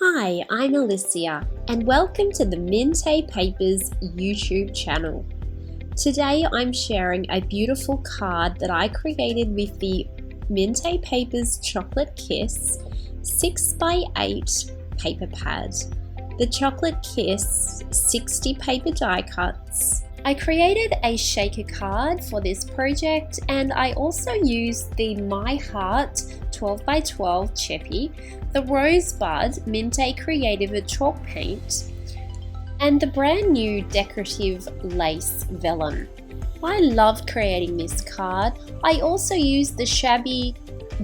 Hi, I'm Alicia and welcome to the Mintay Papers YouTube channel. Today I'm sharing a beautiful card that I created with the Mintay Papers Chocolate Kiss 6x8 paper pad. The Chocolate Kiss 60 paper die cuts. I created a shaker card for this project and I also used the My Heart 12x12 Chippy, the Rosebud Mintay Kreativa chalk paint, and the brand new Decorative lace Vellum. I loved creating this card. I also used the shabby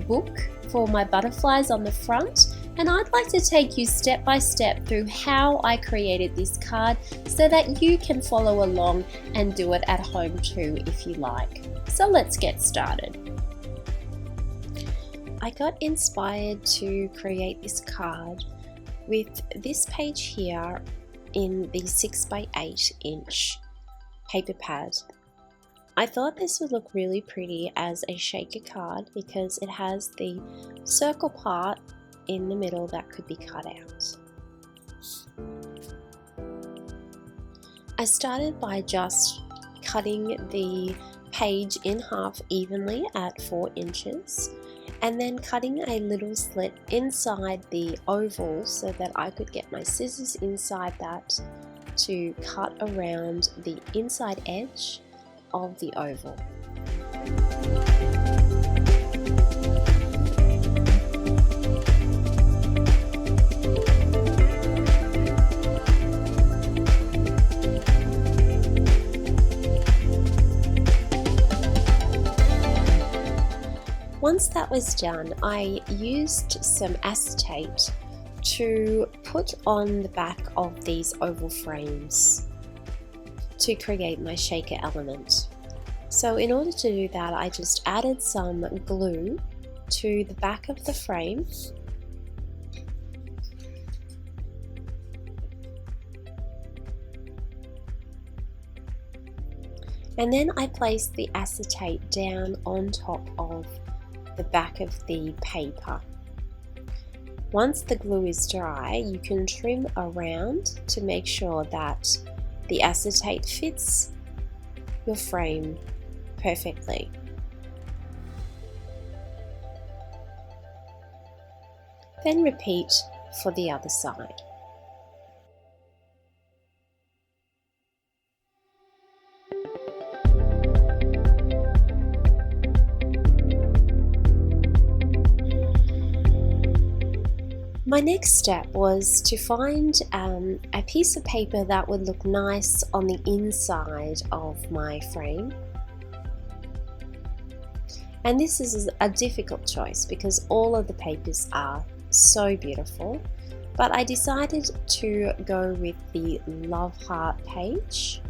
book for my butterflies on the front, and I'd like to take you step by step through how I created this card so that you can follow along and do it at home too if you like. So let's get started. I got inspired to create this card with this page here in the 6x8 inch paper pad. I thought this would look really pretty as a shaker card because it has the circle part in the middle that could be cut out. I started by just cutting the page in half evenly at 4 inches and then cutting a little slit inside the oval so that I could get my scissors inside that to cut around the inside edge of the oval. Once that was done, I used some acetate to put on the back of these oval frames to create my shaker element. So in order to do that, I just added some glue to the back of the frame . And then I placed the acetate down on top of the back of the paper. Once the glue is dry, you can trim around to make sure that the acetate fits your frame perfectly. Then repeat for the other side. My next step was to find a piece of paper that would look nice on the inside of my frame. And this is a difficult choice because all of the papers are so beautiful, but I decided to go with the Love Heart page.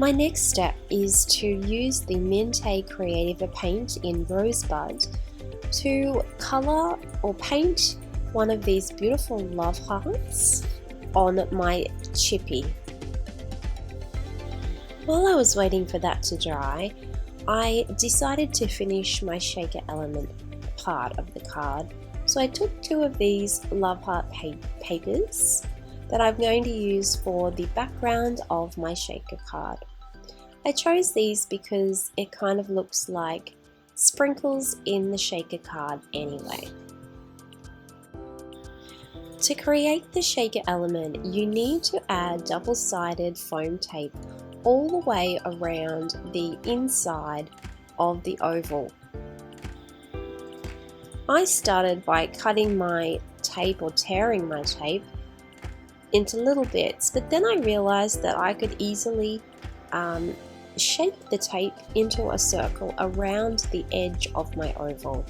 My next step is to use the Mintay Kreativa paint in Rosebud to colour or paint one of these beautiful love hearts on my chippy. While I was waiting for that to dry, I decided to finish my shaker element part of the card. So I took 2 of these love heart papers that I'm going to use for the background of my shaker card. I chose these because it kind of looks like sprinkles in the shaker card anyway. To create the shaker element, you need to add double-sided foam tape all the way around the inside of the oval. I started by cutting my tape or tearing my tape into little bits, but then I realized that I could easily shape the tape into a circle around the edge of my oval.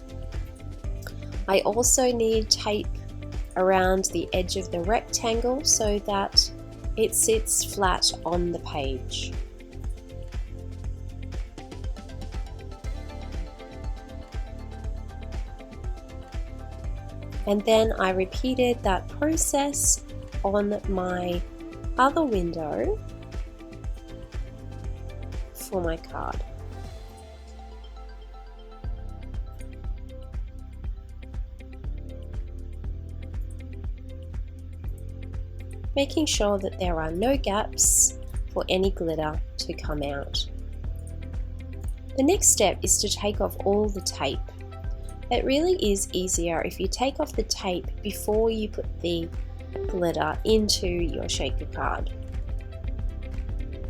I also need tape around the edge of the rectangle so that it sits flat on the page. And then I repeated that process on my other window for my card. making sure that there are no gaps for any glitter to come out. The next step is to take off all the tape. It really is easier if you take off the tape before you put the glitter into your shaker card.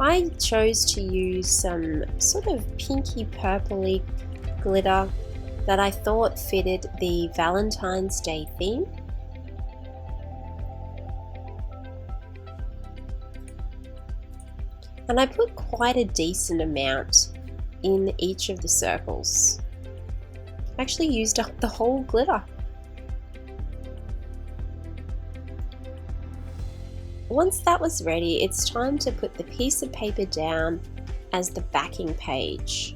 I chose to use some sort of pinky purpley glitter that I thought fitted the Valentine's Day theme. And I put quite a decent amount in each of the circles. I actually used up the whole glitter. Once that was ready, it's time to put the piece of paper down as the backing page.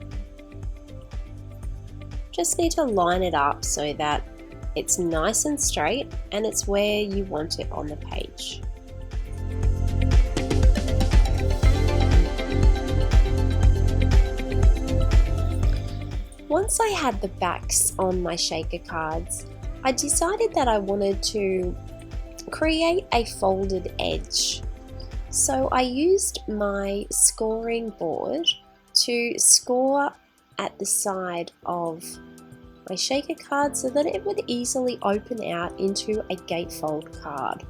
Just need to line it up so that it's nice and straight and it's where you want it on the page. Once I had the backs on my shaker cards, I decided that I wanted to create a folded edge. So I used my scoring board to score at the side of my shaker card so that it would easily open out into a gatefold card.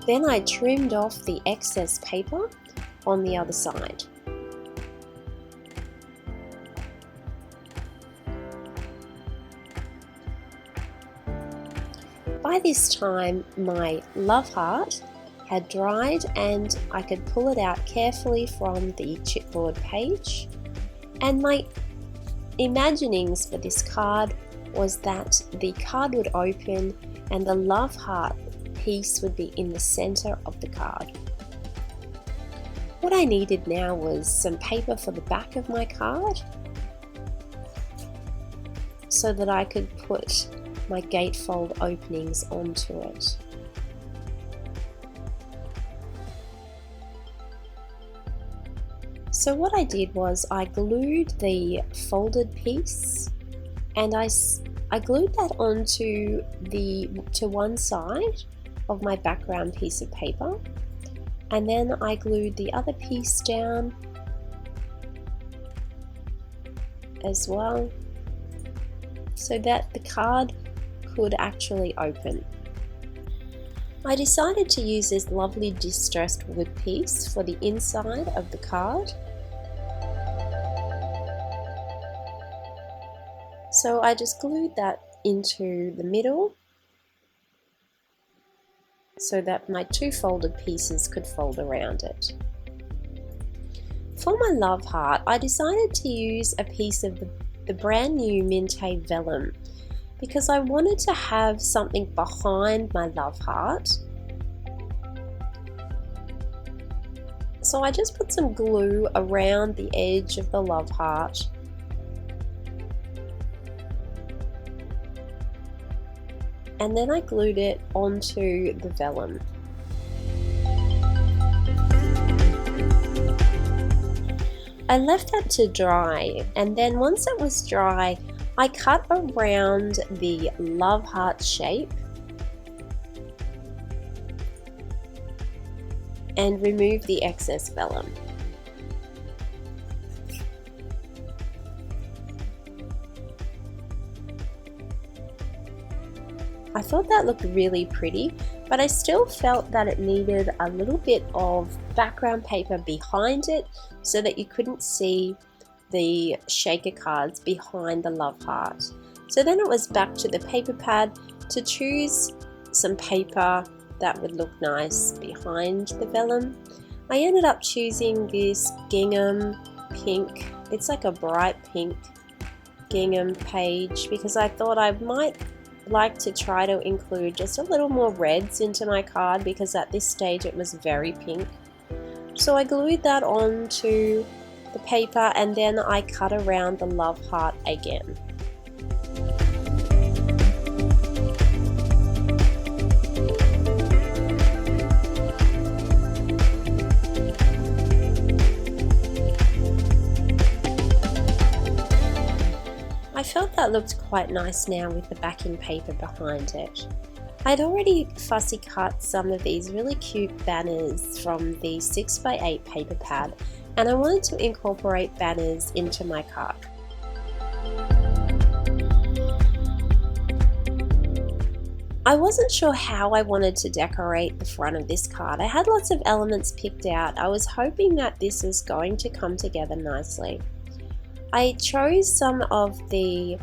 Then I trimmed off the excess paper on the other side. By this time, my love heart had dried and I could pull it out carefully from the chipboard page. And my imaginings for this card was that the card would open and the love heart piece would be in the center of the card. What I needed now was some paper for the back of my card so that I could put my gatefold openings onto it. So what I did was I glued the folded piece and I glued that onto to one side of my background piece of paper. And then I glued the other piece down as well so that the card could actually open. I decided to use this lovely distressed wood piece for the inside of the card. So I just glued that into the middle so that my two folded pieces could fold around it. For my love heart, I decided to use a piece of the brand new Mintay Vellum because I wanted to have something behind my love heart. So I just put some glue around the edge of the love heart. And then I glued it onto the vellum. I left that to dry, and then once it was dry, I cut around the love heart shape and removed the excess vellum. I thought that looked really pretty, but I still felt that it needed a little bit of background paper behind it so that you couldn't see the shaker cards behind the love heart. So then it was back to the paper pad to choose some paper that would look nice behind the vellum. I ended up choosing this gingham pink. It's like a bright pink gingham page because I thought I might like to try to include just a little more reds into my card because at this stage it was very pink. So I glued that onto the paper and then I cut around the love heart again. I felt that looked quite nice now with the backing paper behind it. I'd already fussy cut some of these really cute banners from the 6x8 paper pad, and I wanted to incorporate banners into my card. I wasn't sure how I wanted to decorate the front of this card. I had lots of elements picked out. I was hoping that this was going to come together nicely. I chose some of the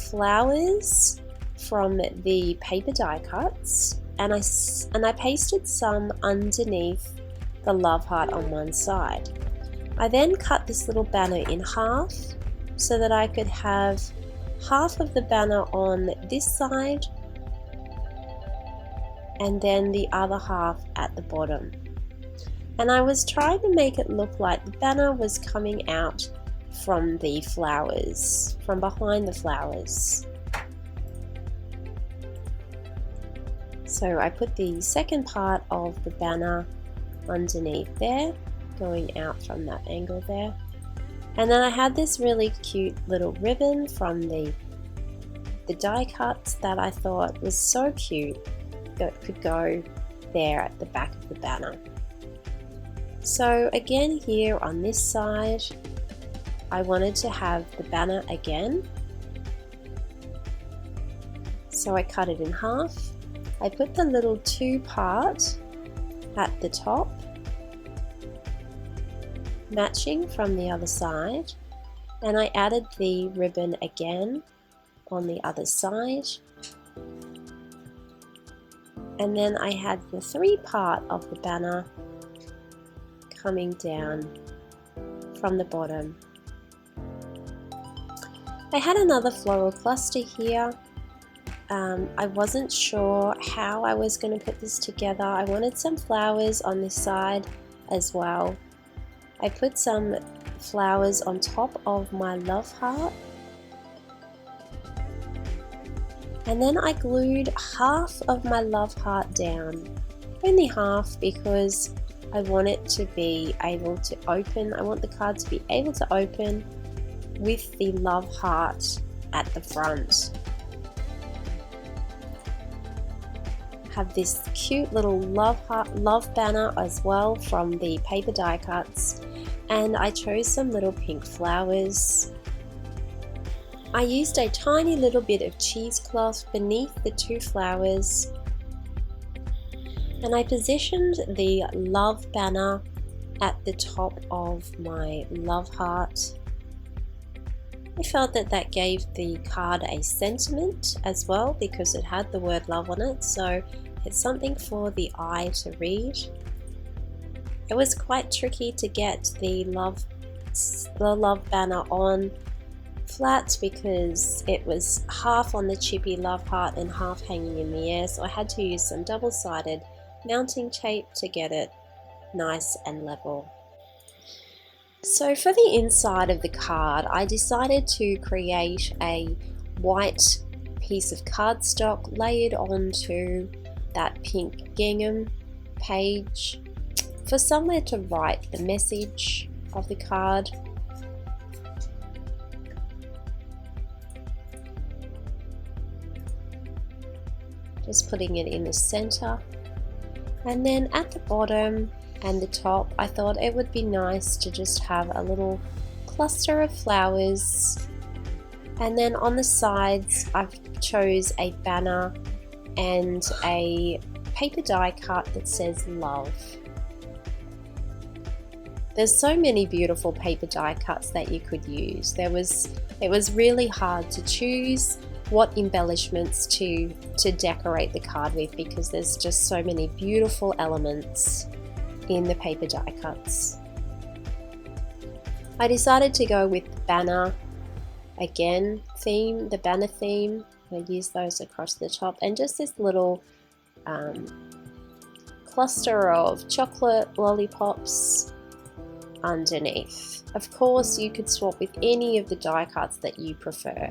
flowers from the paper die cuts and I pasted some underneath the love heart on one side. I then cut this little banner in half so that I could have half of the banner on this side and then the other half at the bottom. And I was trying to make it look like the banner was coming out from the flowers, from behind the flowers. So I put the second part of the banner underneath there, going out from that angle there. And then I had this really cute little ribbon from the die cuts that I thought was so cute that could go there at the back of the banner. So again, here on this side, I wanted to have the banner again. So I cut it in half. I put the little two part at the top, matching from the other side, and I added the ribbon again on the other side. And then I had the three part of the banner coming down from the bottom. I had another floral cluster here. I wasn't sure how I was going to put this together. I wanted some flowers on this side as well. I put some flowers on top of my love heart. And then I glued half of my love heart down, only half because I want it to be able to open. I want the card to be able to open with the love heart at the front. Have this cute little love banner as well from the paper die cuts, and I chose some little pink flowers. I used a tiny little bit of cheesecloth beneath the two flowers, and I positioned the love banner at the top of my love heart. I felt that that gave the card a sentiment as well because it had the word love on it, so it's something for the eye to read. It was quite tricky to get the love banner on flat because it was half on the chippy love heart and half hanging in the air, so I had to use some double-sided mounting tape to get it nice and level. So for the inside of the card, I decided to create a white piece of cardstock layered onto that pink gingham page for somewhere to write the message of the card. Just putting it in the center, and then at the bottom and the top I thought it would be nice to just have a little cluster of flowers, and then on the sides I chose a banner and a paper die cut that says love. There's so many beautiful paper die cuts that you could use. It was really hard to choose what embellishments to decorate the card with because there's just so many beautiful elements in the paper die cuts. I decided to go with the banner again theme, the banner theme. I used those across the top, and just this little cluster of chocolate lollipops underneath. Of course, you could swap with any of the die cuts that you prefer.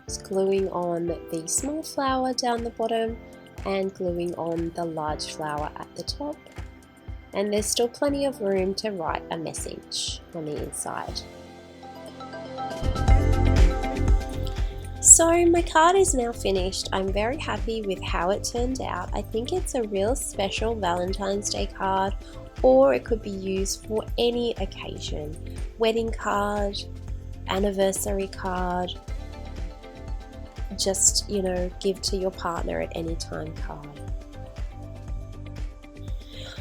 Just gluing on the small flower down the bottom and gluing on the large flower at the top. and there's still plenty of room to write a message on the inside. So my card is now finished. I'm very happy with how it turned out. I think it's a real special Valentine's Day card, or it could be used for any occasion. Wedding card, anniversary card, just, give to your partner at any time card.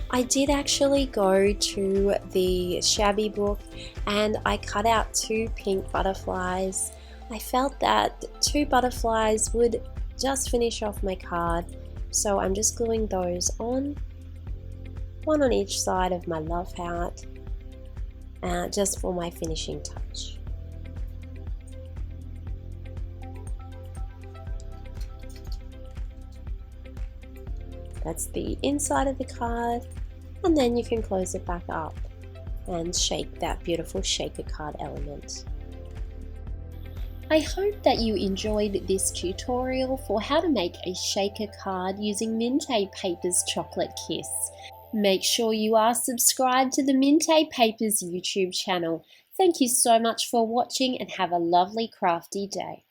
I did actually go to the Shabby book and I cut out 2 pink butterflies. I felt that 2 butterflies would just finish off my card, so I'm just gluing those on, one on each side of my love heart, just for my finishing touch. That's the inside of the card, and then you can close it back up and shake that beautiful shaker card element. I hope that you enjoyed this tutorial for how to make a shaker card using Mintay Papers Chocolate Kiss. Make sure you are subscribed to the Mintay Papers YouTube channel. Thank you so much for watching and have a lovely crafty day.